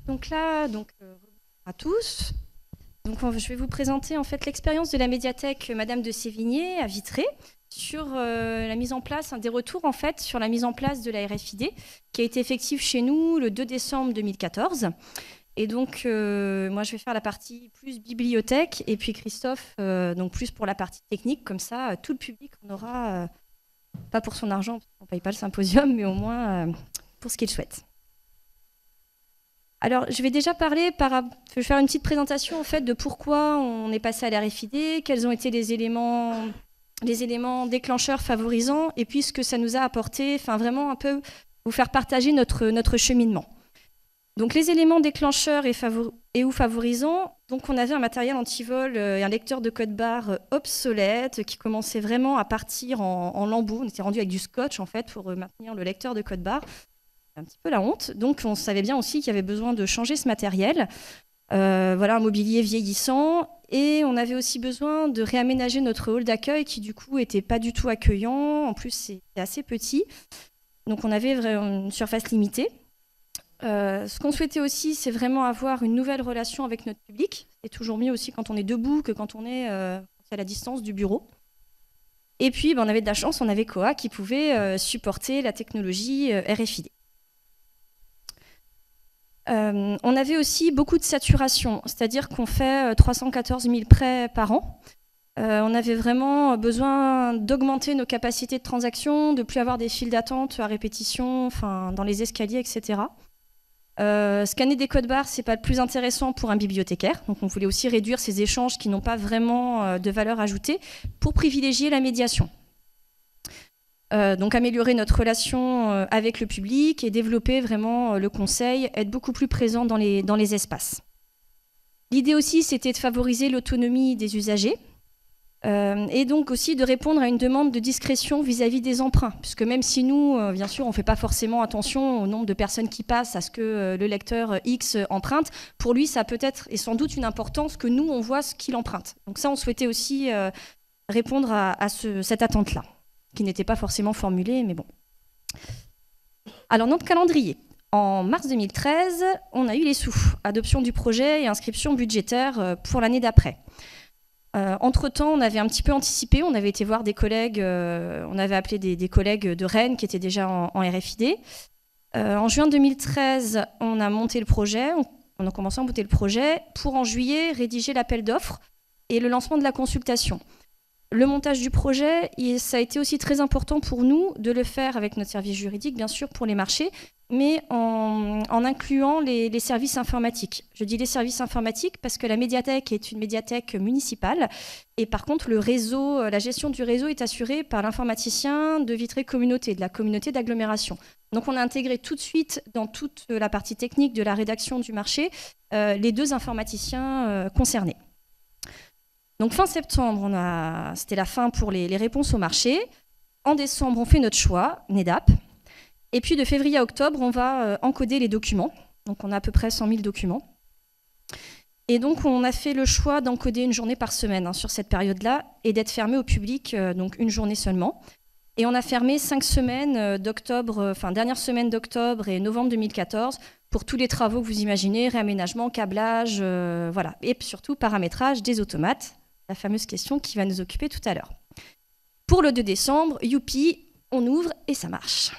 Donc là, à tous. Donc, je vais vous présenter en fait l'expérience de la médiathèque Madame de Sévigné à Vitré sur la mise en place, des retours en fait sur la mise en place de la RFID qui a été effective chez nous le 2 décembre 2014. Et donc, moi, je vais faire la partie plus bibliothèque et puis Christophe, donc plus pour la partie technique. Comme ça, tout le public en aura, pas pour son argent, on ne paye pas le symposium, mais au moins pour ce qu'il souhaite. Alors, je vais déjà parler, je vais faire une petite présentation en fait de pourquoi on est passé à la RFID, quels ont été les éléments déclencheurs favorisants et puis ce que ça nous a apporté, enfin vraiment un peu vous faire partager notre cheminement. Donc les éléments déclencheurs et ou favorisants, donc on avait un matériel antivol et un lecteur de code barre obsolète qui commençait vraiment à partir en lambeaux. On était rendu avec du scotch en fait pour maintenir le lecteur de code barre. Un petit peu la honte. Donc on savait bien aussi qu'il y avait besoin de changer ce matériel. Voilà, un mobilier vieillissant. Et on avait aussi besoin de réaménager notre hall d'accueil qui du coup était pas du tout accueillant. En plus, c'était assez petit. Donc on avait vraiment une surface limitée. Ce qu'on souhaitait aussi, c'est vraiment avoir une nouvelle relation avec notre public. C'est toujours mieux aussi quand on est debout que quand on est à la distance du bureau. Et puis, on avait de la chance, on avait Koha qui pouvait supporter la technologie RFID. On avait aussi beaucoup de saturation, c'est-à-dire qu'on fait 314 000 prêts par an. On avait vraiment besoin d'augmenter nos capacités de transaction, de ne plus avoir des files d'attente à répétition, dans les escaliers, etc. Scanner des codes barres, ce n'est pas le plus intéressant pour un bibliothécaire. Donc on voulait aussi réduire ces échanges qui n'ont pas vraiment de valeur ajoutée pour privilégier la médiation. Donc améliorer notre relation avec le public et développer vraiment le conseil, être beaucoup plus présent dans les espaces. L'idée aussi, c'était de favoriser l'autonomie des usagers et donc aussi de répondre à une demande de discrétion vis-à-vis des emprunts, puisque même si nous, bien sûr, on ne fait pas forcément attention au nombre de personnes qui passent à ce que le lecteur X emprunte, pour lui, ça peut être et sans doute une importance que nous, on voit ce qu'il emprunte. Donc ça, on souhaitait aussi répondre à cette attente-là, qui n'était pas forcément formulée, mais bon. Alors, notre calendrier. En mars 2013, on a eu les sous, adoption du projet et inscription budgétaire pour l'année d'après. Entre-temps, on avait un petit peu anticipé, on avait été voir des collègues, on avait appelé des collègues de Rennes qui étaient déjà en RFID. En juin 2013, on a monté le projet, on a commencé à monter le projet pour en juillet rédiger l'appel d'offres et le lancement de la consultation. Le montage du projet, ça a été aussi très important pour nous de le faire avec notre service juridique, bien sûr, pour les marchés, mais en incluant les services informatiques. Je dis les services informatiques parce que la médiathèque est une médiathèque municipale et par contre, le réseau, la gestion du réseau est assurée par l'informaticien de Vitré Communauté, de la communauté d'agglomération. Donc on a intégré tout de suite dans toute la partie technique de la rédaction du marché les deux informaticiens concernés. Donc fin septembre, c'était la fin pour les réponses au marché. En décembre, on fait notre choix, NEDAP. Et puis de février à octobre, on va encoder les documents. Donc on a à peu près 100 000 documents. Et donc on a fait le choix d'encoder une journée par semaine sur cette période-là et d'être fermé au public, donc une journée seulement. Et on a fermé 5 semaines d'octobre, dernière semaine d'octobre et novembre 2014 pour tous les travaux que vous imaginez, réaménagement, câblage, voilà. Et surtout paramétrage des automates. La fameuse question qui va nous occuper tout à l'heure. Pour le 2 décembre, youpi, on ouvre et ça marche.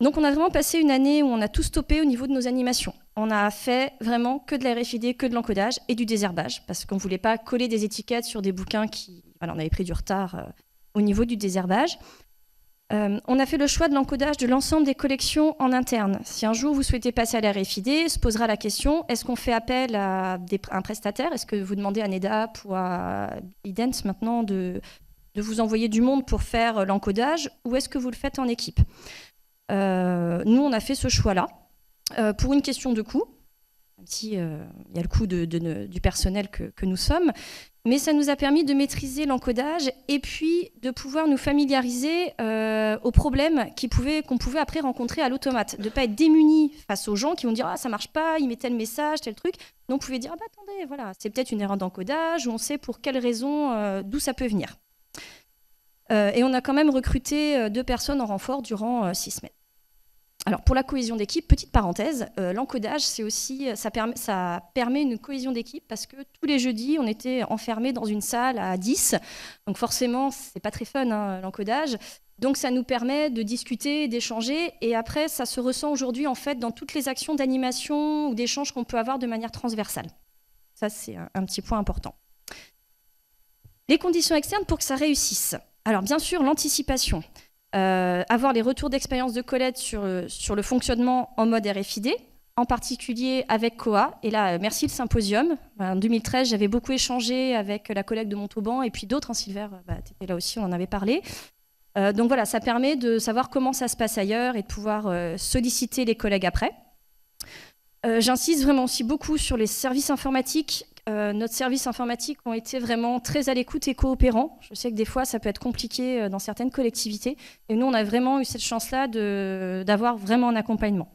Donc on a vraiment passé une année où on a tout stoppé au niveau de nos animations. On a fait vraiment que de la RFID, que de l'encodage et du désherbage, parce qu'on ne voulait pas coller des étiquettes sur des bouquins on avait pris du retard au niveau du désherbage. On a fait le choix de l'encodage de l'ensemble des collections en interne. Si un jour vous souhaitez passer à la RFID, se posera la question, est-ce qu'on fait appel à un prestataire? Est-ce que vous demandez à NEDAP ou à Idens maintenant de vous envoyer du monde pour faire l'encodage, ou est-ce que vous le faites en équipe? Nous, on a fait ce choix-là pour une question de coût, même si y a le coût du personnel que nous sommes. Mais ça nous a permis de maîtriser l'encodage et puis de pouvoir nous familiariser aux problèmes qu'on pouvait après rencontrer à l'automate. De ne pas être démunis face aux gens qui vont dire « Ah, ça ne marche pas, il met tel message, tel truc ». Donc, on pouvait dire « Ah, bah attendez, voilà, c'est peut-être une erreur d'encodage ou on sait pour quelle raison, d'où ça peut venir ». Et on a quand même recruté 2 personnes en renfort durant 6 semaines. Alors pour la cohésion d'équipe, petite parenthèse, l'encodage, ça permet une cohésion d'équipe parce que tous les jeudis, on était enfermés dans une salle à 10. Donc forcément, c'est pas très fun, hein, l'encodage. Donc ça nous permet de discuter, d'échanger. Et après, ça se ressent aujourd'hui en fait dans toutes les actions d'animation ou d'échange qu'on peut avoir de manière transversale. Ça, c'est un petit point important. Les conditions externes pour que ça réussisse. Alors bien sûr, l'anticipation. Avoir les retours d'expérience de Colette sur le fonctionnement en mode RFID, en particulier avec COA. Et là, merci le symposium. En 2013, j'avais beaucoup échangé avec la collègue de Montauban et puis d'autres. Sylvain, tu étais là aussi, on en avait parlé. Donc voilà, ça permet de savoir comment ça se passe ailleurs et de pouvoir solliciter les collègues après. J'insiste vraiment aussi beaucoup sur les services informatiques. Notre service informatique ont été vraiment très à l'écoute et coopérants. Je sais que des fois, ça peut être compliqué dans certaines collectivités. Et nous, on a vraiment eu cette chance-là d'avoir vraiment un accompagnement.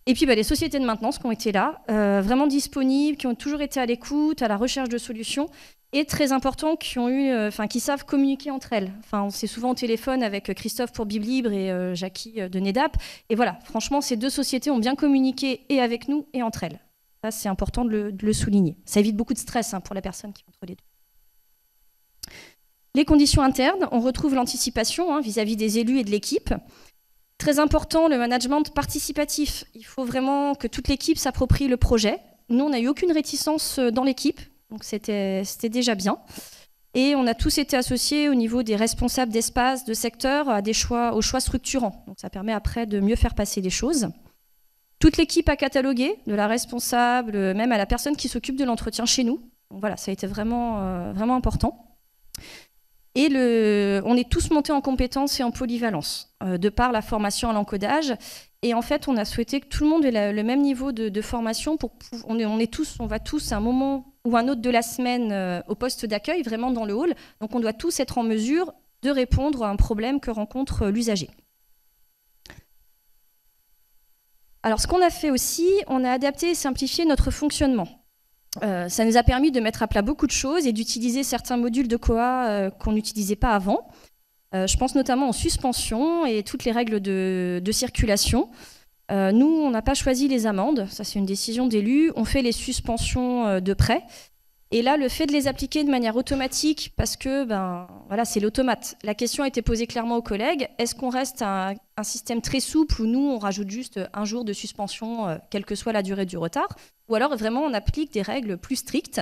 Et puis, les sociétés de maintenance qui ont été là, vraiment disponibles, qui ont toujours été à l'écoute, à la recherche de solutions, et très important, qui savent communiquer entre elles. Enfin, on s'est souvent au téléphone avec Christophe pour Biblibre et Jackie de NEDAP. Et voilà, franchement, ces deux sociétés ont bien communiqué et avec nous et entre elles. Ça, c'est important de le souligner. Ça évite beaucoup de stress pour la personne qui est entre les deux. Les conditions internes, on retrouve l'anticipation vis-à-vis des élus et de l'équipe. Très important, le management participatif. Il faut vraiment que toute l'équipe s'approprie le projet. Nous, on n'a eu aucune réticence dans l'équipe, donc c'était déjà bien. Et on a tous été associés au niveau des responsables d'espace, de secteur, aux choix structurants. Donc ça permet après de mieux faire passer les choses. Toute l'équipe a catalogué, de la responsable, même à la personne qui s'occupe de l'entretien chez nous. Donc voilà, ça a été vraiment, vraiment important. Et on est tous montés en compétences et en polyvalence, de par la formation à l'encodage. Et en fait, on a souhaité que tout le monde ait le même niveau de formation. On va tous à un moment ou un autre de la semaine au poste d'accueil, vraiment dans le hall. Donc on doit tous être en mesure de répondre à un problème que rencontre l'usager. Alors, ce qu'on a fait aussi, on a adapté et simplifié notre fonctionnement. Ça nous a permis de mettre à plat beaucoup de choses et d'utiliser certains modules de COA qu'on n'utilisait pas avant. Je pense notamment aux suspensions et toutes les règles de circulation. Nous, on n'a pas choisi les amendes, ça c'est une décision d'élu. On fait les suspensions de prêt. Et là, le fait de les appliquer de manière automatique, parce que voilà, c'est l'automate. La question a été posée clairement aux collègues. Est-ce qu'on reste à un système très souple où nous, on rajoute juste un jour de suspension, quelle que soit la durée du retard, ou alors vraiment on applique des règles plus strictes?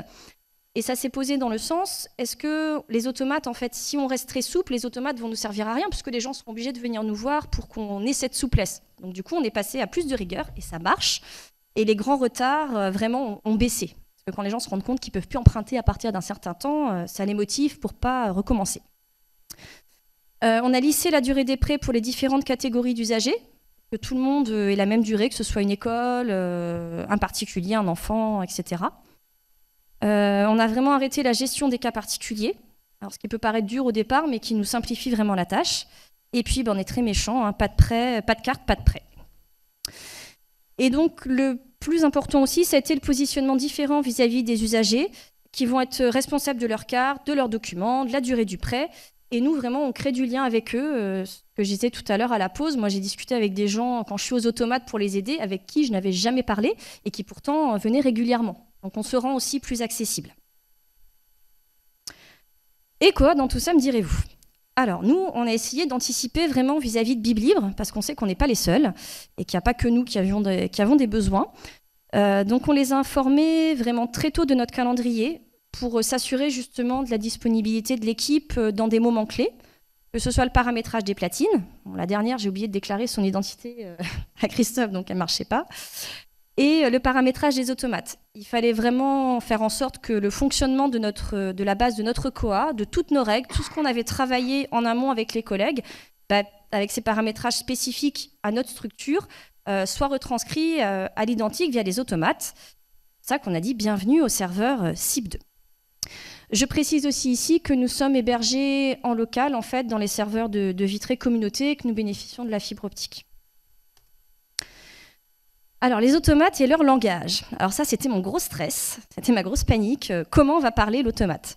Et ça s'est posé dans le sens, est-ce que les automates, en fait, si on reste très souple, les automates vont nous servir à rien, puisque les gens seront obligés de venir nous voir pour qu'on ait cette souplesse. Donc du coup, on est passé à plus de rigueur, et ça marche. Et les grands retards, vraiment, ont baissé. Quand les gens se rendent compte qu'ils ne peuvent plus emprunter à partir d'un certain temps, ça les motive pour ne pas recommencer. On a lissé la durée des prêts pour les différentes catégories d'usagers, que tout le monde ait la même durée, que ce soit une école, un particulier, un enfant, etc. On a vraiment arrêté la gestion des cas particuliers, alors ce qui peut paraître dur au départ, mais qui nous simplifie vraiment la tâche. Et puis, on est très méchant, pas de prêt, pas de carte, pas de prêt. Et donc, le plus important aussi, ça a été le positionnement différent vis-à-vis des usagers qui vont être responsables de leur carte, de leurs documents, de la durée du prêt. Et nous, vraiment, on crée du lien avec eux. Ce que je disais tout à l'heure à la pause, moi, j'ai discuté avec des gens, quand je suis aux automates pour les aider, avec qui je n'avais jamais parlé et qui pourtant venaient régulièrement. Donc, on se rend aussi plus accessible. Et quoi dans tout ça, me direz-vous ? Alors, nous, on a essayé d'anticiper vraiment vis-à-vis de Biblibre, parce qu'on sait qu'on n'est pas les seuls, et qu'il n'y a pas que nous qui avons des besoins. Donc, on les a informés vraiment très tôt de notre calendrier, pour s'assurer justement de la disponibilité de l'équipe dans des moments clés, que ce soit le paramétrage des platines. Bon, la dernière, j'ai oublié de déclarer son identité à Christophe, donc elle ne marchait pas. Et le paramétrage des automates. Il fallait vraiment faire en sorte que le fonctionnement de la base de notre COA, de toutes nos règles, tout ce qu'on avait travaillé en amont avec les collègues, avec ces paramétrages spécifiques à notre structure, soit retranscrit à l'identique via les automates. C'est ça qu'on a dit bienvenue au serveur CIP2. Je précise aussi ici que nous sommes hébergés en local, en fait, dans les serveurs de Vitré Communauté et que nous bénéficions de la fibre optique. Alors, les automates et leur langage. Alors ça, c'était mon gros stress, c'était ma grosse panique. Comment va parler l'automate ?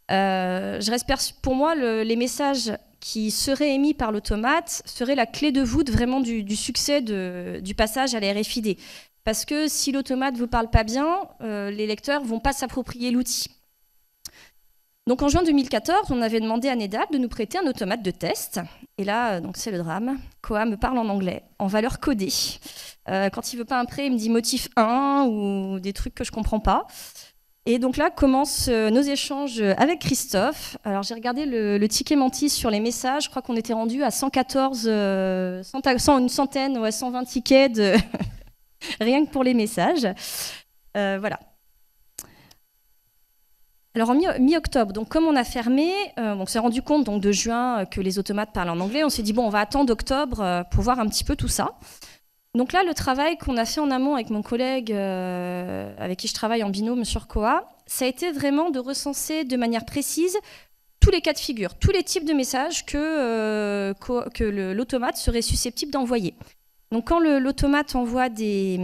Je respecte, pour moi, les messages qui serait émis par l'automate serait la clé de voûte vraiment du succès du passage à la RFID. Parce que si l'automate ne vous parle pas bien, les lecteurs ne vont pas s'approprier l'outil. Donc en juin 2014, on avait demandé à NetApp de nous prêter un automate de test. Et là, donc c'est le drame. Koa me parle en anglais, en valeur codée. Quand il ne veut pas un prêt, il me dit motif 1 ou des trucs que je ne comprends pas. Et donc là commencent nos échanges avec Christophe. Alors j'ai regardé le ticket Mantis sur les messages. Je crois qu'on était rendu à 114, une centaine, ouais, 120 tickets rien que pour les messages. Voilà. Alors en mi-octobre, donc comme on a fermé, on s'est rendu compte donc de juin que les automates parlent en anglais. On s'est dit bon, on va attendre octobre pour voir un petit peu tout ça. Donc là, le travail qu'on a fait en amont avec mon collègue avec qui je travaille en binôme sur Koa, ça a été vraiment de recenser de manière précise tous les cas de figure, tous les types de messages que l'automate serait susceptible d'envoyer. Donc quand l'automate envoie des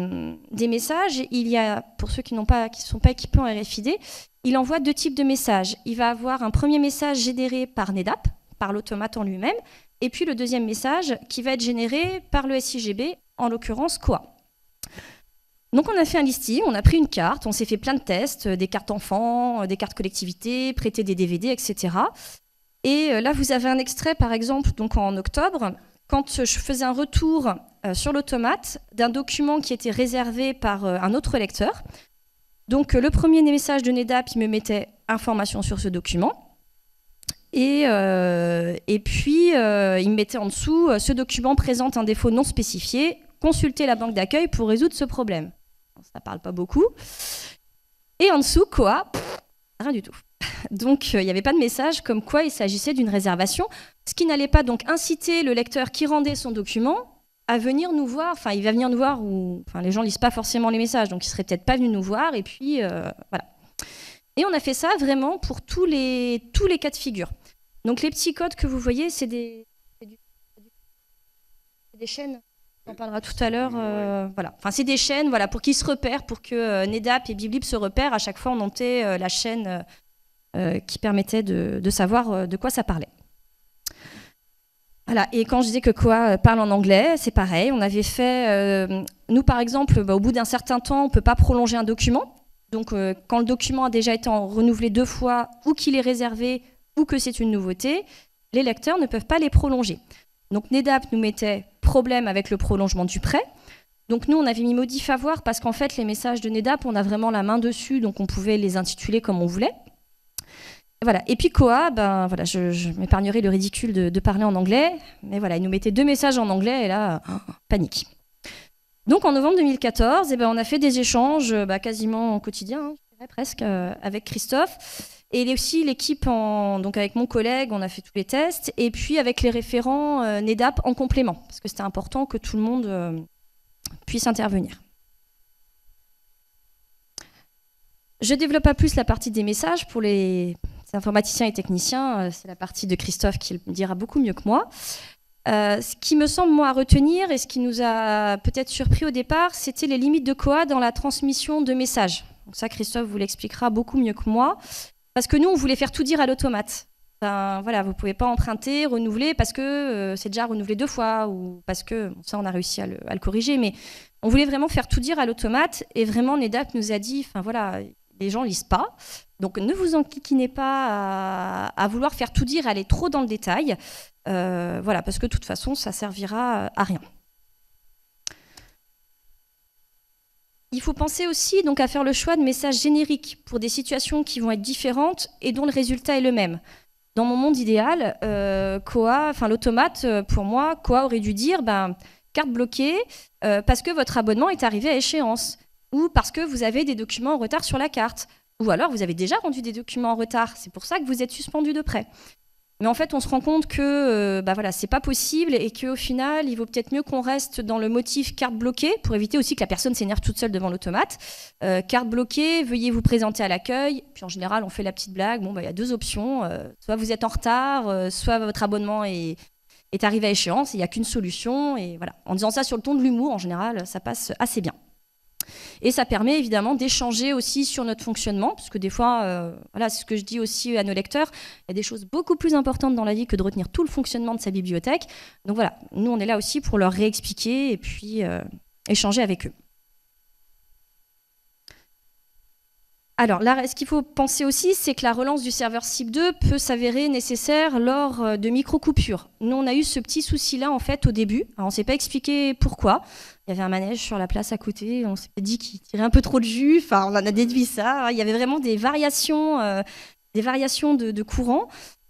messages, il y a, pour ceux qui ne sont pas équipés en RFID, il envoie 2 types de messages. Il va avoir un premier message généré par NetApp, par l'automate en lui-même, et puis le deuxième message qui va être généré par le SIGB, en l'occurrence Koa. Donc on a fait un listing, on a pris une carte, on s'est fait plein de tests, des cartes enfants, des cartes collectivités, prêter des DVD, etc. Et là, vous avez un extrait, par exemple, donc en octobre, quand je faisais un retour sur l'automate d'un document qui était réservé par un autre lecteur. Donc le premier message de NetApp, il me mettait information sur ce document. Et puis, il me mettait en dessous, ce document présente un défaut non spécifié, consultez la banque d'accueil pour résoudre ce problème. Ça ne parle pas beaucoup. Et en dessous, Koa, rien du tout. Donc, il n'y avait pas de message comme quoi il s'agissait d'une réservation, ce qui n'allait pas donc inciter le lecteur qui rendait son document à venir nous voir. Enfin, il va venir nous voir, les gens ne lisent pas forcément les messages, donc il ne serait peut-être pas venu nous voir, et puis voilà. Et on a fait ça vraiment pour tous les cas de figure. Donc les petits codes que vous voyez, c'est des chaînes. On en parlera tout à l'heure. Voilà. Enfin, c'est des chaînes, voilà, pour qu'ils se repèrent, pour que NetApp et BibLib se repèrent. À chaque fois, on montait la chaîne qui permettait de savoir de quoi ça parlait. Voilà. Et quand je disais que Koa parle en anglais, c'est pareil. On avait fait, nous par exemple, au bout d'un certain temps, on ne peut pas prolonger un document. Donc, quand le document a déjà été renouvelé 2 fois, ou qu'il est réservé, ou que c'est une nouveauté, les lecteurs ne peuvent pas les prolonger. Donc NetApp nous mettait problème avec le prolongement du prêt. Donc nous, on avait mis modif à voir parce qu'en fait, les messages de NetApp, on a vraiment la main dessus, donc on pouvait les intituler comme on voulait. Et voilà. Et puis Koa, voilà, je m'épargnerai le ridicule de parler en anglais, mais voilà, il nous mettait 2 messages en anglais et là, panique. Donc en novembre 2014, on a fait des échanges quasiment au quotidien, je dirais presque, avec Christophe. Et aussi l'équipe, donc avec mon collègue, on a fait tous les tests. Et puis avec les référents NetApp en complément, parce que c'était important que tout le monde puisse intervenir. Je ne développe pas plus la partie des messages. Pour les informaticiens et techniciens, c'est la partie de Christophe qui le dira beaucoup mieux que moi. Ce qui me semble, moi, à retenir, et ce qui nous a peut-être surpris au départ, c'était les limites de Koa dans la transmission de messages. Donc ça, Christophe vous l'expliquera beaucoup mieux que moi. Parce que nous, on voulait faire tout dire à l'automate. Voilà, vous ne pouvez pas emprunter, renouveler, parce que c'est déjà renouvelé 2 fois, ou parce que, ça, on a réussi à le corriger, mais on voulait vraiment faire tout dire à l'automate, et vraiment, NetApp nous a dit, voilà, les gens ne lisent pas, donc ne vous enquiquinez pas à vouloir faire tout dire, aller trop dans le détail, voilà, parce que de toute façon, ça servira à rien. Il faut penser aussi donc, à faire le choix de messages génériques pour des situations qui vont être différentes et dont le résultat est le même. Dans mon monde idéal, l'automate, pour moi, Koa aurait dû dire carte bloquée parce que votre abonnement est arrivé à échéance ou parce que vous avez des documents en retard sur la carte ou alors vous avez déjà rendu des documents en retard, c'est pour ça que vous êtes suspendu de prêt. Mais en fait, on se rend compte que c'est pas possible et qu'au final, il vaut peut-être mieux qu'on reste dans le motif carte bloquée pour éviter aussi que la personne s'énerve toute seule devant l'automate. Carte bloquée, veuillez vous présenter à l'accueil. Puis en général, on fait la petite blague. Bon, y a 2 options. Soit vous êtes en retard, soit votre abonnement est arrivé à échéance. Il n'y a qu'une solution. Et voilà. En disant ça sur le ton de l'humour, en général, ça passe assez bien. Et ça permet évidemment d'échanger aussi sur notre fonctionnement, parce que des fois, voilà, c'est ce que je dis aussi à nos lecteurs, il y a des choses beaucoup plus importantes dans la vie que de retenir tout le fonctionnement de sa bibliothèque. Donc voilà, nous on est là aussi pour leur réexpliquer et puis échanger avec eux. Alors là, ce qu'il faut penser aussi, c'est que la relance du serveur CIP2 peut s'avérer nécessaire lors de micro-coupures. Nous, on a eu ce petit souci-là en fait au début. Alors, on ne s'est pas expliqué pourquoi. Il y avait un manège sur la place à côté, on s'est dit qu'il tirait un peu trop de jus, enfin on en a déduit ça. Il y avait vraiment des variations de courant.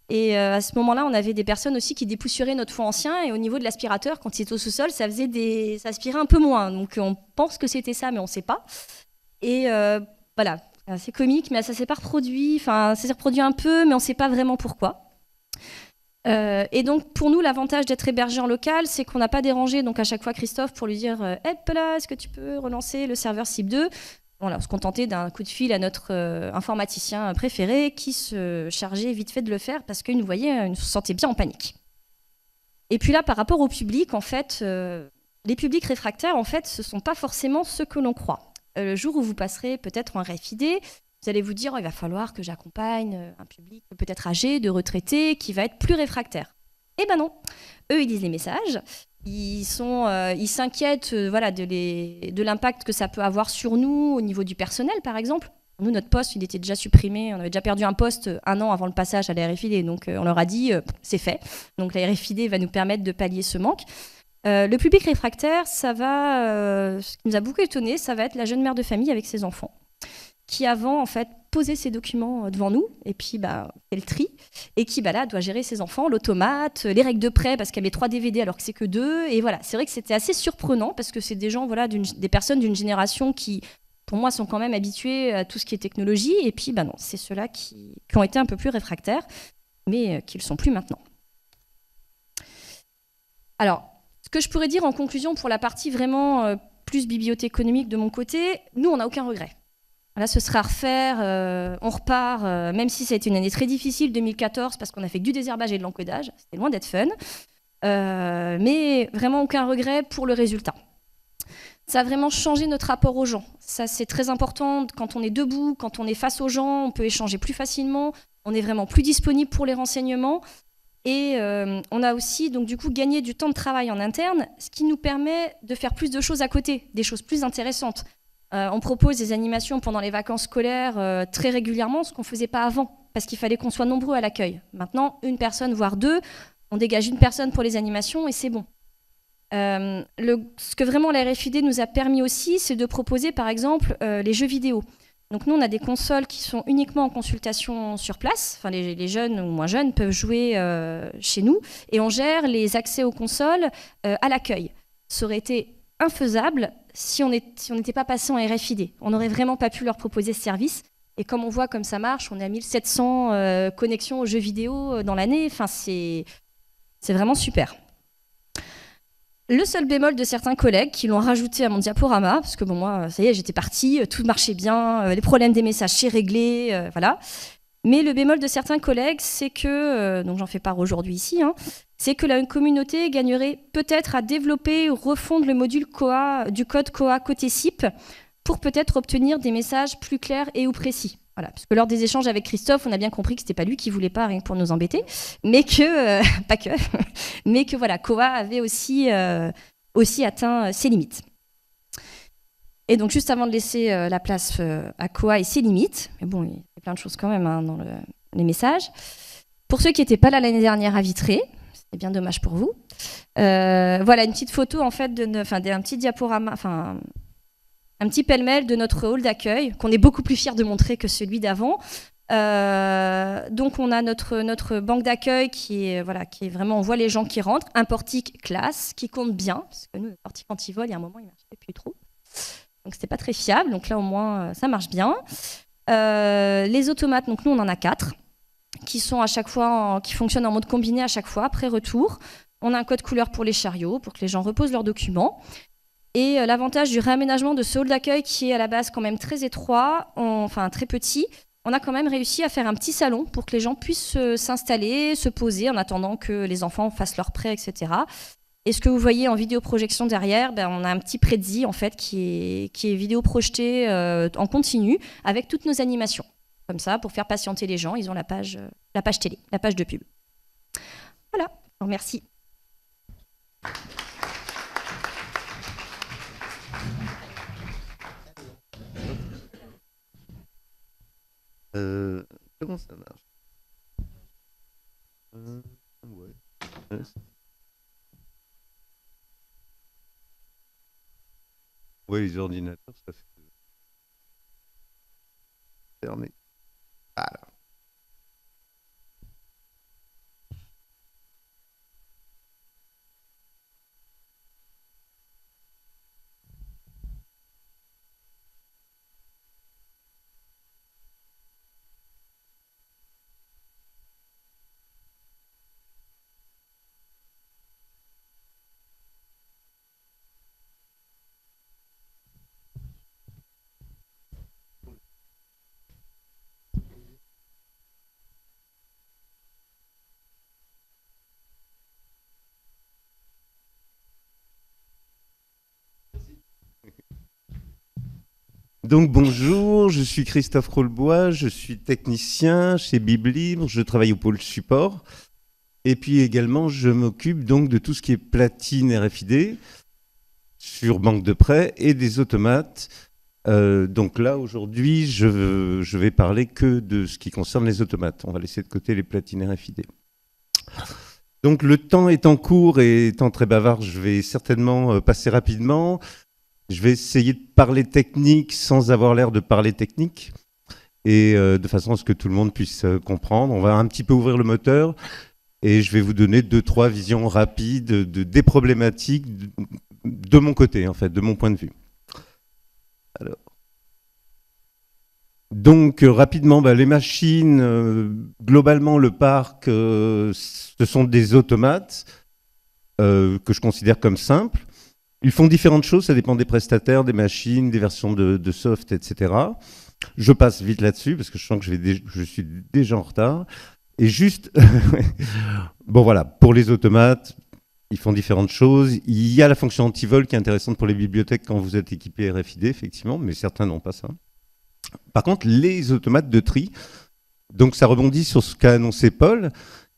Et à ce moment-là, on avait des personnes aussi qui dépoussiéraient notre fond ancien, et au niveau de l'aspirateur, quand il était au sous-sol, ça aspirait un peu moins. Donc on pense que c'était ça, mais on ne sait pas. Et voilà. C'est comique, mais ça s'est pas reproduit. Enfin, ça s'est reproduit un peu, mais on ne sait pas vraiment pourquoi. Et donc, pour nous, l'avantage d'être hébergé en local, c'est qu'on n'a pas dérangé donc à chaque fois Christophe pour lui dire hop là, est-ce que tu peux relancer le serveur CIP2 ? Voilà, on se contentait d'un coup de fil à notre informaticien préféré qui se chargeait vite fait de le faire parce qu'il nous voyait, il nous sentait bien en panique. Et puis là, par rapport au public, en fait, les publics réfractaires, en fait, ce ne sont pas forcément ceux que l'on croit. Le jour où vous passerez peut-être en RFID, vous allez vous dire il va falloir que j'accompagne un public peut-être âgé, de retraités, qui va être plus réfractaire. Eh ben non, eux ils lisent les messages, ils s'inquiètent voilà, de l'impact que ça peut avoir sur nous au niveau du personnel par exemple. Nous, notre poste, il était déjà supprimé, on avait déjà perdu un poste 1 an avant le passage à la RFID, donc on leur a dit c'est fait. Donc la RFID va nous permettre de pallier ce manque. Le public réfractaire, ce qui nous a beaucoup étonné, ça va être la jeune mère de famille avec ses enfants, qui avant en fait posait ses documents devant nous, et puis fait le tri, et qui là doit gérer ses enfants, l'automate, les règles de prêt parce qu'elle met 3 DVD alors que c'est que 2, et voilà, c'est vrai que c'était assez surprenant parce que c'est des gens, voilà, des personnes d'une génération qui, pour moi, sont quand même habitués à tout ce qui est technologie, et puis non, c'est ceux-là qui ont été un peu plus réfractaires, mais qui ne le sont plus maintenant. Alors, ce que je pourrais dire en conclusion pour la partie vraiment plus bibliothéconomique de mon côté, nous, on n'a aucun regret. Là, ce sera à refaire, on repart, même si ça a été une année très difficile, 2014, parce qu'on a fait que du désherbage et de l'encodage, c'était loin d'être fun, mais vraiment aucun regret pour le résultat. Ça a vraiment changé notre rapport aux gens. Ça, c'est très important, quand on est debout, quand on est face aux gens, on peut échanger plus facilement, on est vraiment plus disponible pour les renseignements. Et on a aussi donc du coup gagné du temps de travail en interne, ce qui nous permet de faire plus de choses à côté, des choses plus intéressantes. On propose des animations pendant les vacances scolaires très régulièrement, ce qu'on ne faisait pas avant, parce qu'il fallait qu'on soit nombreux à l'accueil. Maintenant, 1 personne, voire 2, on dégage 1 personne pour les animations et c'est bon. Ce que vraiment la RFID nous a permis aussi, c'est de proposer par exemple les jeux vidéo. Donc nous, on a des consoles qui sont uniquement en consultation sur place. Enfin, les jeunes ou moins jeunes peuvent jouer chez nous. Et on gère les accès aux consoles à l'accueil. Ça aurait été infaisable si on n'était pas passé en RFID. On n'aurait vraiment pas pu leur proposer ce service. Et comme on voit comme ça marche, on est à 1700 connexions aux jeux vidéo dans l'année. Enfin, c'est vraiment super. Le seul bémol de certains collègues qui l'ont rajouté à mon diaporama, parce que bon, moi, ça y est, j'étais partie, tout marchait bien, les problèmes des messages, c'est réglé, voilà. Mais le bémol de certains collègues, c'est que, donc j'en fais part aujourd'hui ici, c'est que la communauté gagnerait peut-être à développer ou refondre le module COA, du code COA côté CIP pour peut-être obtenir des messages plus clairs et ou précis. Voilà, parce que lors des échanges avec Christophe, on a bien compris que c'était pas lui qui voulait pas, rien que pour nous embêter, mais que, pas que, mais que voilà, COA avait aussi atteint ses limites. Et donc juste avant de laisser la place à COA et ses limites, mais bon, il y a plein de choses quand même dans les messages. Pour ceux qui n'étaient pas là l'année dernière à Vitré, c'est bien dommage pour vous. Voilà une petite photo en fait d'un petit diaporama, enfin un petit pêle-mêle de notre hall d'accueil, qu'on est beaucoup plus fiers de montrer que celui d'avant. Donc on a notre banque d'accueil qui est vraiment, on voit les gens qui rentrent, un portique classe qui compte bien, parce que nous, le portique anti-vol, il y a un moment, il ne marchait plus trop. Donc c'était pas très fiable, donc là au moins ça marche bien. Les automates, donc nous on en a 4, qui sont à chaque fois, qui fonctionnent en mode combiné à chaque fois, après retour. On a un code couleur pour les chariots, pour que les gens reposent leurs documents. Et l'avantage du réaménagement de ce hall d'accueil qui est à la base quand même très étroit, enfin très petit, on a quand même réussi à faire un petit salon pour que les gens puissent s'installer, se poser en attendant que les enfants fassent leur prêt, etc. Et ce que vous voyez en vidéoprojection derrière, on a un petit Prezi en fait qui est vidéo projeté en continu avec toutes nos animations. Comme ça, pour faire patienter les gens, ils ont la page télé, la page de pub. Voilà, je vous remercie. Comment ça marche? Ouais. Oui, les ordinateurs, ça fait fermé. Voilà. Donc bonjour, je suis Christophe Rollebois, je suis technicien chez Biblibre, je travaille au pôle support et puis également je m'occupe donc de tout ce qui est platine RFID sur banque de prêt et des automates. Donc là aujourd'hui je vais parler que de ce qui concerne les automates, on va laisser de côté les platines RFID. Donc le temps étant court et étant très bavard, je vais certainement passer rapidement. Je vais essayer de parler technique sans avoir l'air de parler technique et de façon à ce que tout le monde puisse comprendre. On va un petit peu ouvrir le moteur et je vais vous donner 2-3 visions rapides des problématiques de mon côté, en fait, de mon point de vue. Alors. Donc rapidement, les machines, globalement le parc, ce sont des automates que je considère comme simples. Ils font différentes choses, ça dépend des prestataires, des machines, des versions de soft, etc. Je passe vite là-dessus parce que je sens que je suis déjà en retard. Et juste, bon voilà, pour les automates, ils font différentes choses. Il y a la fonction anti-vol qui est intéressante pour les bibliothèques quand vous êtes équipé RFID, effectivement, mais certains n'ont pas ça. Par contre, les automates de tri, donc ça rebondit sur ce qu'a annoncé Paul.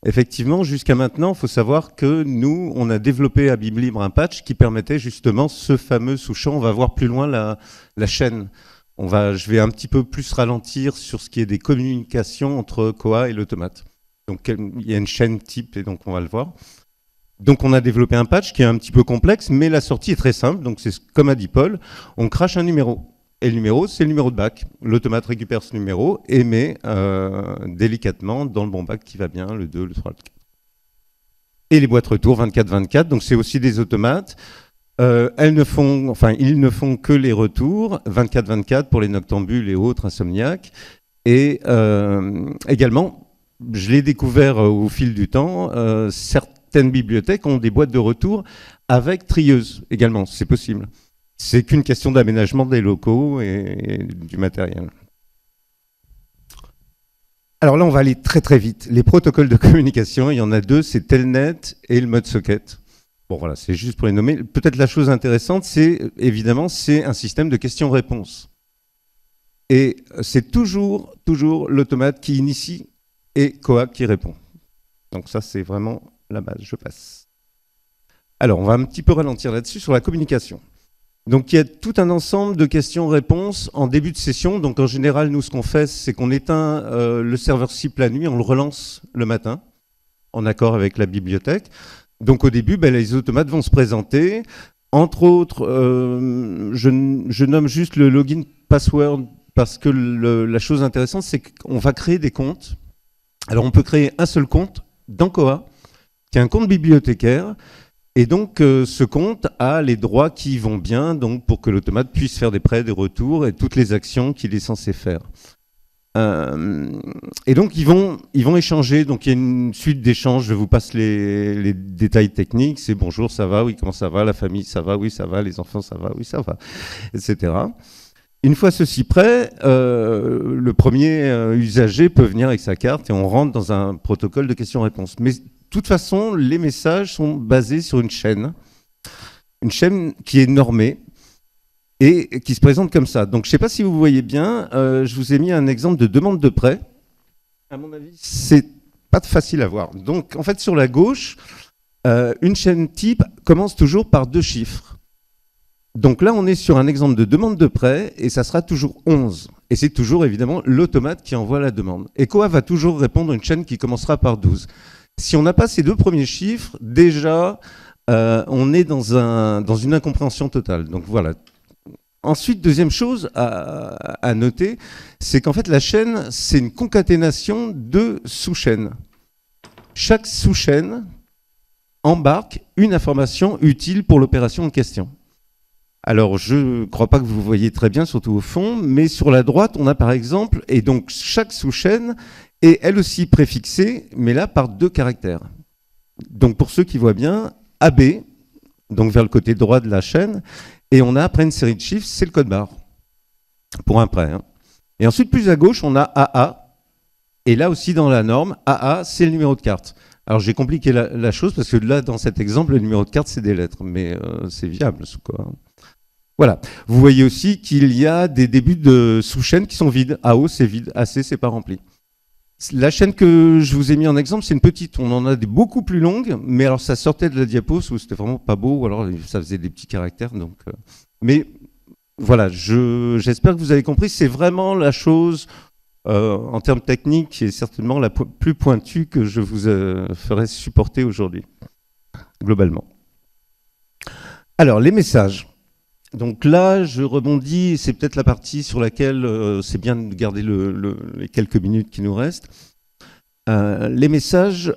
Effectivement, jusqu'à maintenant, il faut savoir que nous, on a développé à Biblibre un patch qui permettait justement ce fameux sous-champ. On va voir plus loin la chaîne. Je vais un petit peu plus ralentir sur ce qui est des communications entre Koha et l'automate. Donc, il y a une chaîne type et donc on va le voir. Donc, on a développé un patch qui est un petit peu complexe, mais la sortie est très simple. Donc, c'est comme a dit Paul, on crache un numéro. Et le numéro, c'est le numéro de bac. L'automate récupère ce numéro et met délicatement dans le bon bac qui va bien, le 2, le 3, le 4. Et les boîtes retour 24-24, donc c'est aussi des automates. Ils ne font que les retours, 24-24 pour les noctambules et autres insomniaques. Et également, je l'ai découvert au fil du temps, certaines bibliothèques ont des boîtes de retour avec trieuse également, c'est possible. C'est qu'une question d'aménagement des locaux et du matériel. Alors là, on va aller très très vite. Les protocoles de communication, il y en a 2, c'est Telnet et le mode socket. Bon voilà, c'est juste pour les nommer. Peut-être la chose intéressante, c'est évidemment, c'est un système de questions-réponses. Et c'est toujours l'automate qui initie et Koha qui répond. Donc ça, c'est vraiment la base. Je passe. Alors, on va un petit peu ralentir là-dessus sur la communication. Donc il y a tout un ensemble de questions-réponses en début de session. Donc en général, nous, ce qu'on fait, c'est qu'on éteint le serveur SIP la nuit, on le relance le matin, en accord avec la bibliothèque. Donc au début, les automates vont se présenter. Entre autres, je nomme juste le login password parce que la chose intéressante, c'est qu'on va créer des comptes. Alors on peut créer un seul compte dans Koha, qui est un compte bibliothécaire. Et donc, ce compte a les droits qui vont bien donc, pour que l'automate puisse faire des prêts, des retours et toutes les actions qu'il est censé faire. Et donc, ils vont échanger. Donc, il y a une suite d'échanges. Je vous passe les détails techniques. C'est bonjour, ça va, oui, comment ça va, la famille, ça va, oui, ça va, les enfants, ça va, oui, ça va, etc. Une fois ceci prêt, le premier usager peut venir avec sa carte et on rentre dans un protocole de questions-réponses. Mais toute façon, les messages sont basés sur une chaîne qui est normée et qui se présente comme ça. Donc, je ne sais pas si vous voyez bien, je vous ai mis un exemple de demande de prêt. À mon avis, c'est pas facile à voir. Donc, en fait, sur la gauche, une chaîne type commence toujours par 2 chiffres. Donc là, on est sur un exemple de demande de prêt et ça sera toujours 11. Et c'est toujours évidemment l'automate qui envoie la demande. Et Koa va toujours répondre à une chaîne qui commencera par 12. Si on n'a pas ces 2 premiers chiffres, déjà, on est dans une incompréhension totale. Donc voilà. Ensuite, deuxième chose à noter, c'est qu'en fait, la chaîne, c'est une concaténation de sous-chaînes. Chaque sous-chaîne embarque une information utile pour l'opération en question. Alors, je ne crois pas que vous voyez très bien, surtout au fond, mais sur la droite, on a par exemple, et donc chaque sous-chaîne est elle aussi préfixée, mais là par 2 caractères. Donc pour ceux qui voient bien, AB, donc vers le côté droit de la chaîne, et on a après une série de chiffres, c'est le code barre, pour un prêt. Hein. Et ensuite, plus à gauche, on a AA, et là aussi dans la norme, AA, c'est le numéro de carte. Alors j'ai compliqué la chose, parce que là, dans cet exemple, le numéro de carte, c'est des lettres, mais c'est viable, quoi. Voilà. Vous voyez aussi qu'il y a des débuts de sous-chaînes qui sont vides. AO, c'est vide. AC, c'est pas rempli. La chaîne que je vous ai mis en exemple, c'est une petite. On en a des beaucoup plus longues, mais alors ça sortait de la diapo, c'était vraiment pas beau, ou alors ça faisait des petits caractères. Donc, mais voilà, j'espère que vous avez compris. C'est vraiment la chose, en termes techniques, qui est certainement la plus pointue que je vous ferai supporter aujourd'hui, globalement. Alors, les messages. Donc là, je rebondis, c'est peut-être la partie sur laquelle c'est bien de garder les quelques minutes qui nous restent. Les messages,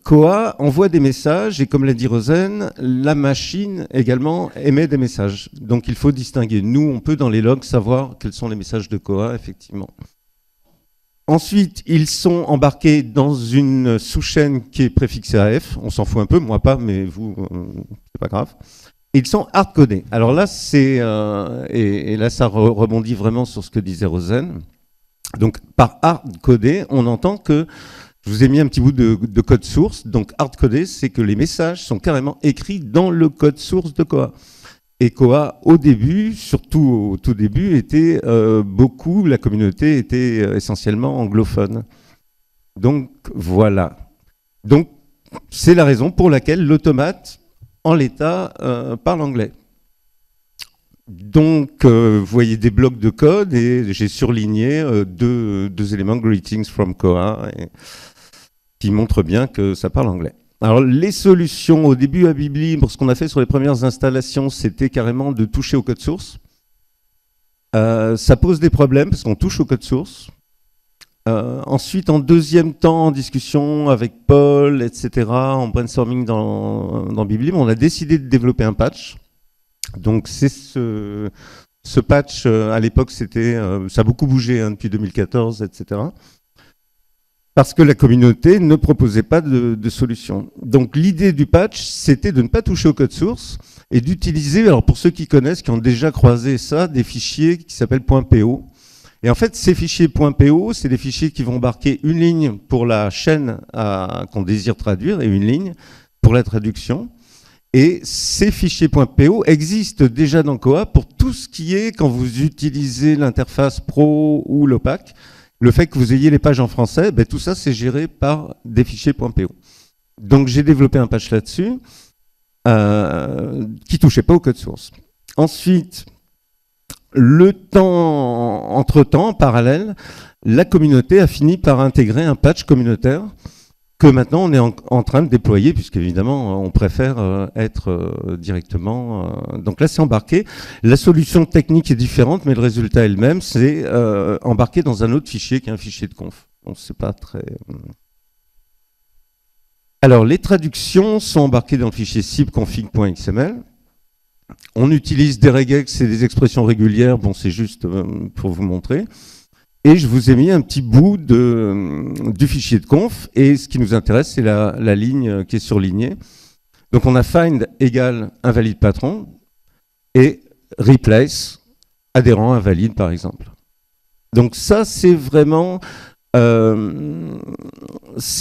Koa envoie des messages et comme l'a dit Rosen, la machine également émet des messages. Donc il faut distinguer. Nous, on peut dans les logs savoir quels sont les messages de Koa, effectivement. Ensuite, ils sont embarqués dans une sous-chaîne qui est préfixée à F. On s'en fout un peu, moi pas, mais vous, c'est pas grave. Ils sont hard-codés. Alors là, et là, ça rebondit vraiment sur ce que disait Rosen. Donc, par hard-codé, on entend que, je vous ai mis un petit bout de code source. Donc, hard-codé, c'est que les messages sont carrément écrits dans le code source de Koa. Et Koa, au début, surtout au tout début, était la communauté était essentiellement anglophone. Donc, voilà. Donc, c'est la raison pour laquelle l'automate, en l'état, parle anglais. Donc, vous voyez des blocs de code et j'ai surligné deux éléments, greetings from Koa, qui montrent bien que ça parle anglais. Alors, les solutions au début à Bibli, pour ce qu'on a fait sur les premières installations, c'était carrément de toucher au code source. Ça pose des problèmes parce qu'on touche au code source. Ensuite, en deuxième temps, en discussion avec Paul, etc., en brainstorming dans Biblim, on a décidé de développer un patch. Donc, c'est ce patch, à l'époque, ça a beaucoup bougé hein, depuis 2014, etc., parce que la communauté ne proposait pas de solution. Donc, l'idée du patch, c'était de ne pas toucher au code source et d'utiliser, alors pour ceux qui connaissent, qui ont déjà croisé ça, des fichiers qui s'appellent .po. Et en fait, ces fichiers .po, c'est des fichiers qui vont embarquer une ligne pour la chaîne qu'on désire traduire et une ligne pour la traduction. Et ces fichiers .po existent déjà dans Koa pour tout ce qui est, quand vous utilisez l'interface Pro ou l'OPAC, le fait que vous ayez les pages en français, ben, tout ça, c'est géré par des fichiers .po. Donc, j'ai développé un patch là-dessus qui ne touchait pas au code source. Ensuite, entre-temps, en parallèle, la communauté a fini par intégrer un patch communautaire que maintenant on est en train de déployer, puisqu'évidemment on préfère être directement... donc là c'est embarqué. La solution technique est différente, mais le résultat est le même, c'est embarqué dans un autre fichier qui est un fichier de conf. Donc c'est pas très... Alors les traductions sont embarquées dans le fichier cibconfig.xml. On utilise des regex et des expressions régulières, bon c'est juste pour vous montrer. Et je vous ai mis un petit bout du fichier de conf, et ce qui nous intéresse, c'est la ligne qui est surlignée. Donc on a find égale invalide patron, et replace adhérent invalide, par exemple. Donc ça, c'est vraiment C'est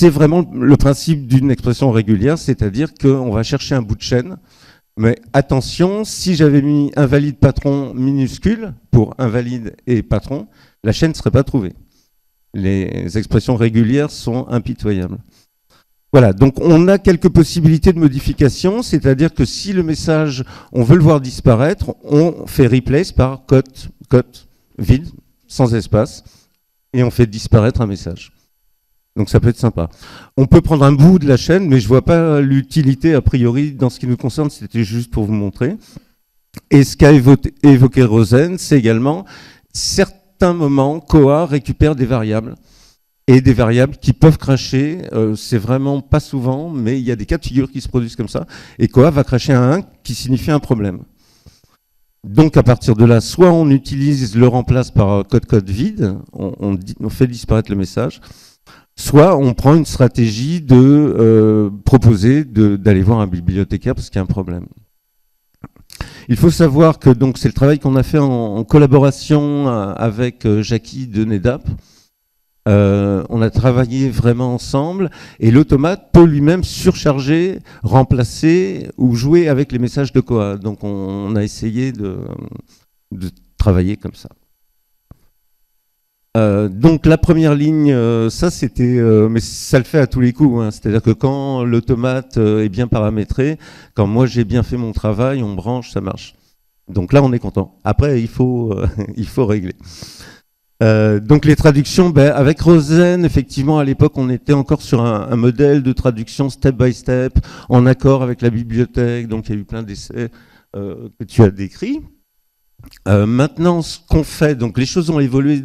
vraiment le principe d'une expression régulière, c'est-à-dire qu'on va chercher un bout de chaîne. Mais attention, si j'avais mis invalide patron minuscule pour invalide et patron, la chaîne ne serait pas trouvée. Les expressions régulières sont impitoyables. Voilà, donc on a quelques possibilités de modification, c'est-à-dire que si le message, on veut le voir disparaître, on fait replace par cote vide, sans espace, et on fait disparaître un message. Donc ça peut être sympa. On peut prendre un bout de la chaîne, mais je ne vois pas l'utilité a priori dans ce qui nous concerne, c'était juste pour vous montrer. Et ce qu'a évoqué Rosen, c'est également certains moments, Koha récupère des variables. Et des variables qui peuvent cracher, c'est vraiment pas souvent, mais il y a des cas de figure qui se produisent comme ça. Et Koha va cracher un 1 qui signifie un problème. Donc à partir de là, soit on utilise le remplace par code vide, on fait disparaître le message, soit on prend une stratégie de proposer d'aller voir un bibliothécaire parce qu'il y a un problème. Il faut savoir que donc c'est le travail qu'on a fait en collaboration avec Jackie de NetApp. On a travaillé vraiment ensemble et l'automate peut lui-même surcharger, remplacer ou jouer avec les messages de Koha. Donc on a essayé de travailler comme ça. Donc la première ligne, ça c'était, mais ça le fait à tous les coups, hein. C'est-à-dire que quand l'automate est bien paramétré, quand moi j'ai bien fait mon travail, on branche, ça marche. Donc là on est content. Après il faut régler. Donc les traductions, avec Rosen, effectivement, à l'époque, on était encore sur un modèle de traduction step by step, en accord avec la bibliothèque, donc il y a eu plein d'essais que tu as décrits. Maintenant, ce qu'on fait, donc les choses ont évolué,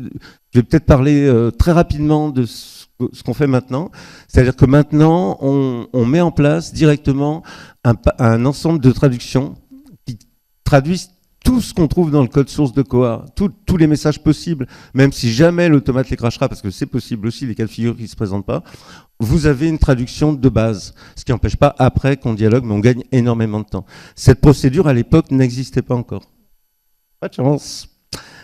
je vais peut-être parler très rapidement de ce qu'on fait maintenant, c'est-à-dire que maintenant, on met en place directement un ensemble de traductions qui traduisent tout ce qu'on trouve dans le code source de Koha, tous les messages possibles, même si jamais l'automate les crachera, parce que c'est possible aussi, les cas de figure qui ne se présentent pas, vous avez une traduction de base, ce qui n'empêche pas après qu'on dialogue, mais on gagne énormément de temps. Cette procédure, à l'époque, n'existait pas encore. Pas de chance.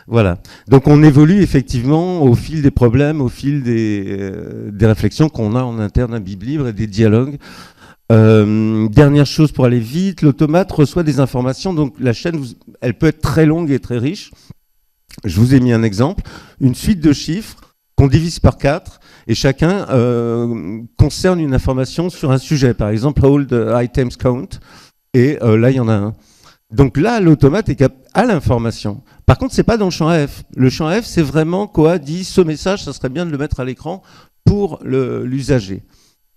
Voilà. Donc on évolue effectivement au fil des problèmes, au fil des réflexions qu'on a en interne à Biblibre et des dialogues. Dernière chose pour aller vite, l'automate reçoit des informations, donc la chaîne, elle peut être très longue et très riche. Je vous ai mis un exemple, une suite de chiffres qu'on divise par 4 et chacun concerne une information sur un sujet, par exemple hold items count, et là il y en a un. Donc là l'automate a l'information. Par contre c'est pas dans le champ F. Le champ F c'est vraiment Koha dit ce message, ça serait bien de le mettre à l'écran pour l'usager.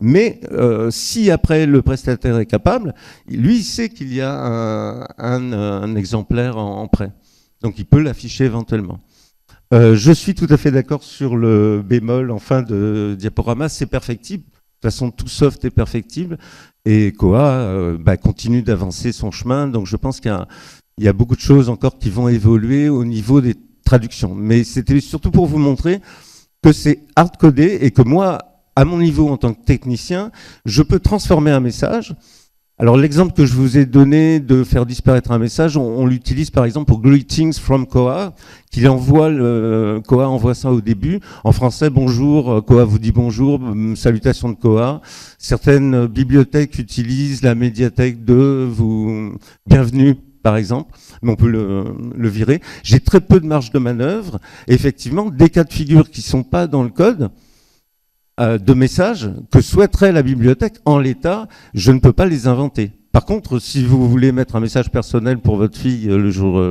Mais si après le prestataire est capable, lui il sait qu'il y a un exemplaire en prêt. Donc il peut l'afficher éventuellement. Je suis tout à fait d'accord sur le bémol en fin de diaporama, c'est perfectible. De toute façon, tout soft est perfectible. Et Koha continue d'avancer son chemin. Donc je pense qu'il y a beaucoup de choses encore qui vont évoluer au niveau des traductions. Mais c'était surtout pour vous montrer que c'est hard-codé et que moi, à mon niveau en tant que technicien, je peux transformer un message. Alors l'exemple que je vous ai donné de faire disparaître un message, on l'utilise par exemple pour Greetings from Koha, Koha envoie ça au début. En français, bonjour, Koha vous dit bonjour, salutations de Koha. Certaines bibliothèques utilisent la médiathèque de bienvenue par exemple, mais on peut le virer. J'ai très peu de marge de manœuvre. Effectivement, des cas de figure qui ne sont pas dans le code, de messages que souhaiterait la bibliothèque, en l'état, je ne peux pas les inventer. Par contre, si vous voulez mettre un message personnel pour votre fille le jour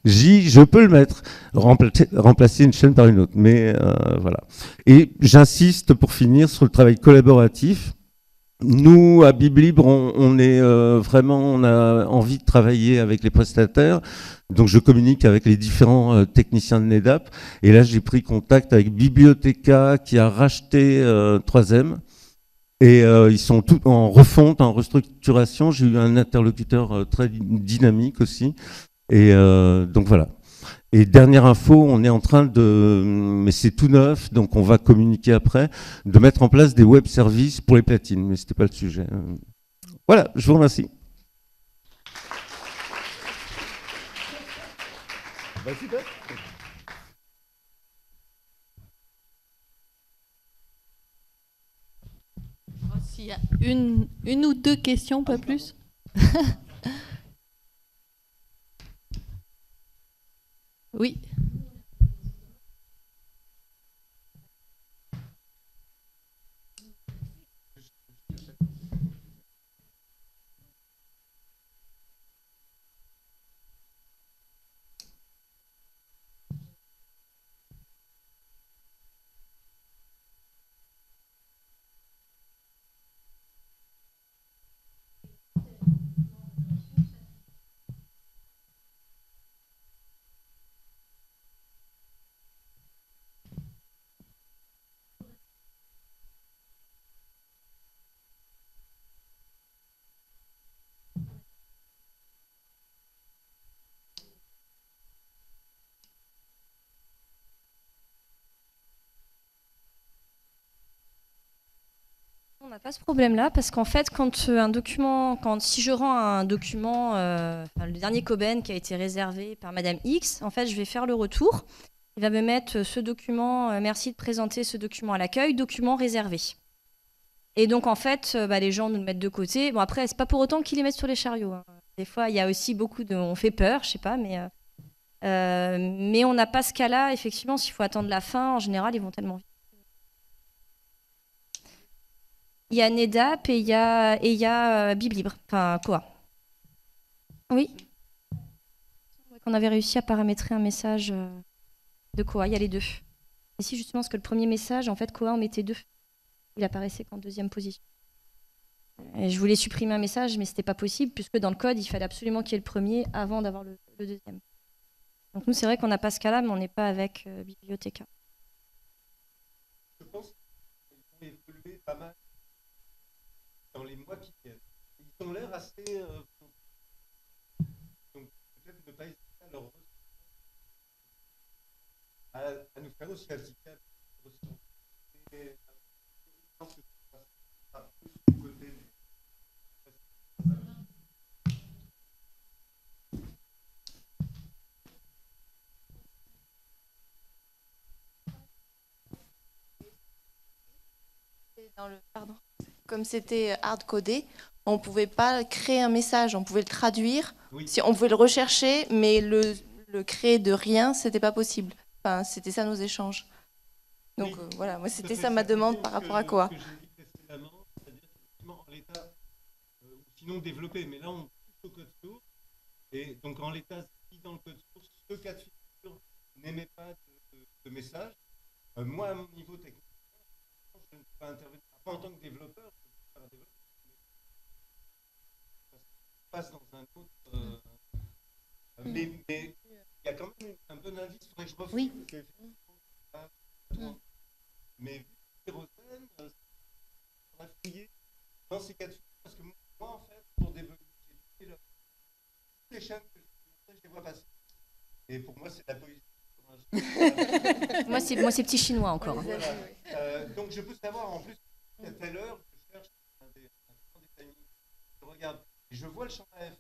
J, je peux le mettre, remplacer une chaîne par une autre. Mais voilà. Et j'insiste pour finir sur le travail collaboratif. Nous, à Biblibre, on est vraiment, on a envie de travailler avec les prestataires. Donc je communique avec les différents techniciens de NetApp. Et là, j'ai pris contact avec Bibliotheca qui a racheté 3M. Et ils sont tous en refonte, en restructuration. J'ai eu un interlocuteur très dynamique aussi. Et donc voilà. Et dernière info, on est en train mais c'est tout neuf, donc on va communiquer après, de mettre en place des web services pour les platines, mais c'était pas le sujet. Voilà, je vous remercie. y a une ou deux questions, pas plus. Oui. On n'a pas ce problème-là parce qu'en fait, si je rends un document, le dernier Coben qui a été réservé par Madame X, en fait, je vais faire le retour. Il va me mettre ce document, merci de présenter ce document à l'accueil, document réservé. Et donc, en fait, les gens nous le mettent de côté. Bon, après, c'est pas pour autant qu'ils les mettent sur les chariots, hein. Des fois, il y a aussi on fait peur, je sais pas, mais on n'a pas ce cas-là. Effectivement, s'il faut attendre la fin, en général, ils vont tellement vite. Il y a NetApp et il y a BibLibre, enfin Koa. Oui. On avait réussi à paramétrer un message de Koa, il y a les deux. Et si justement, parce que le premier message, en fait, Koa, on mettait 2. Il apparaissait qu'en 2e position. Et je voulais supprimer un message, mais ce n'était pas possible, puisque dans le code, il fallait absolument qu'il y ait le premier avant d'avoir le 2e. Donc nous, c'est vrai qu'on n'a pas ce cas-là, mais on n'est pas avec Bibliotheca. Je pense qu'ils vont évoluer pas mal dans les mois qui viennent. Ils ont l'air assez... donc peut-être ne pas hésiter à leur à nous faire aussi un petit cas. Et je pense que ça sera plus du côté du... Comme c'était hard-codé, on ne pouvait pas créer un message, on pouvait le traduire, oui. On pouvait le rechercher, mais le créer de rien, ce n'était pas possible. Enfin, c'était ça nos échanges. Donc oui. Voilà, moi c'était ça ma demande par rapport à quoi. Que j'ai dit précédemment, c'est-à-dire effectivement en l'état, sinon développé, mais là on touche au code source, et donc en l'état, si dans le code source, ce cas de figure n'émet pas de message, moi à mon niveau technique, je ne peux pas intervenir. Pas en tant que développeur, je peux faire un développeur, mais ça passe dans un autre. Mais il y a quand même un bon indice, il faudrait que je refasse. Oui. Mais vu que Kérosène, on a fouillé dans ces cas de figure, parce que moi, en fait, pour débugger, toutes les chaînes que je les vois passer. Et pour moi, c'est de la poésie. moi, c'est petit chinois encore. Voilà. Donc, je peux savoir, en plus, à telle heure, je cherche des familles, je regarde, et je vois le champ AF.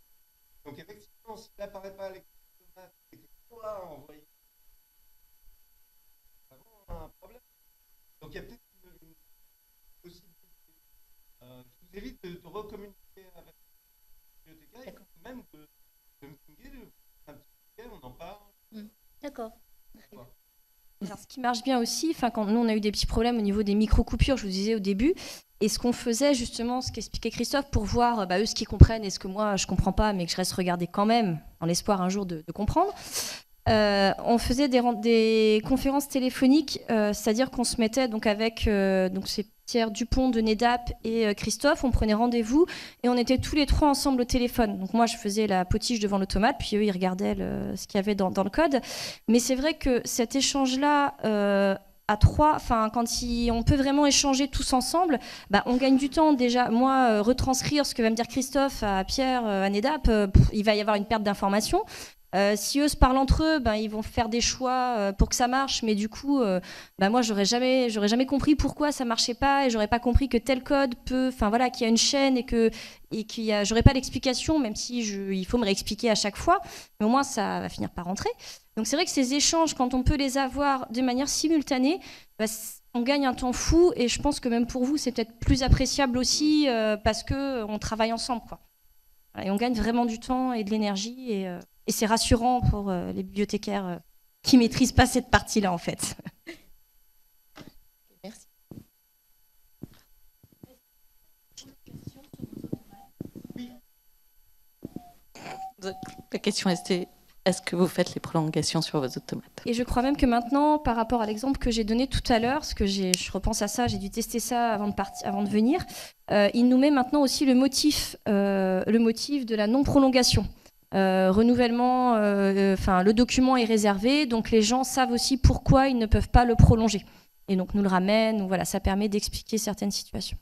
Donc, effectivement, s'il n'apparaît pas à l'écran de maths, et que toi, envoyé, c'est vraiment un problème. Donc, il y a peut-être une possibilité. Je vous évite de recommuniquer avec la bibliothécaire, et même de me pinguer, un petit peu, on en parle. D'accord. Alors, ce qui marche bien aussi, quand nous on a eu des petits problèmes au niveau des micro-coupures, je vous disais au début, et ce qu'on faisait justement, ce qu'expliquait Christophe, pour voir eux ce qu'ils comprennent et ce que moi je ne comprends pas, mais que je reste regarder quand même, dans l'espoir un jour de comprendre, on faisait des conférences téléphoniques, c'est-à-dire qu'on se mettait donc avec c'est Pierre Dupont de NetApp et Christophe, on prenait rendez-vous et on était tous les trois ensemble au téléphone. Donc moi je faisais la potiche devant l'automate, puis eux ils regardaient ce qu'il y avait dans le code. Mais c'est vrai que cet échange-là à 3, quand on peut vraiment échanger tous ensemble, on gagne du temps déjà. Moi, retranscrire ce que va me dire Christophe à Pierre, à NetApp, il va y avoir une perte d'information. Si eux se parlent entre eux, ils vont faire des choix pour que ça marche, mais du coup, moi, j'aurais jamais compris pourquoi ça marchait pas, et j'aurais pas compris que tel code peut, qu'il y a une chaîne et j'aurais pas l'explication, même si il faut me réexpliquer à chaque fois, mais au moins ça va finir par rentrer. Donc c'est vrai que ces échanges, quand on peut les avoir de manière simultanée, on gagne un temps fou, et je pense que même pour vous, c'est peut-être plus appréciable aussi parce qu'on travaille ensemble, quoi. Et on gagne vraiment du temps et de l'énergie, et c'est rassurant pour les bibliothécaires qui ne maîtrisent pas cette partie-là, en fait. Merci. La question était, est-ce que vous faites les prolongations sur vos automates? Et je crois même que maintenant, par rapport à l'exemple que j'ai donné tout à l'heure, parce que je repense à ça, j'ai dû tester ça avant de venir, il nous met maintenant aussi le motif de la non-prolongation. Renouvellement, le document est réservé, donc les gens savent aussi pourquoi ils ne peuvent pas le prolonger. Et donc nous le ramène, donc voilà, ça permet d'expliquer certaines situations.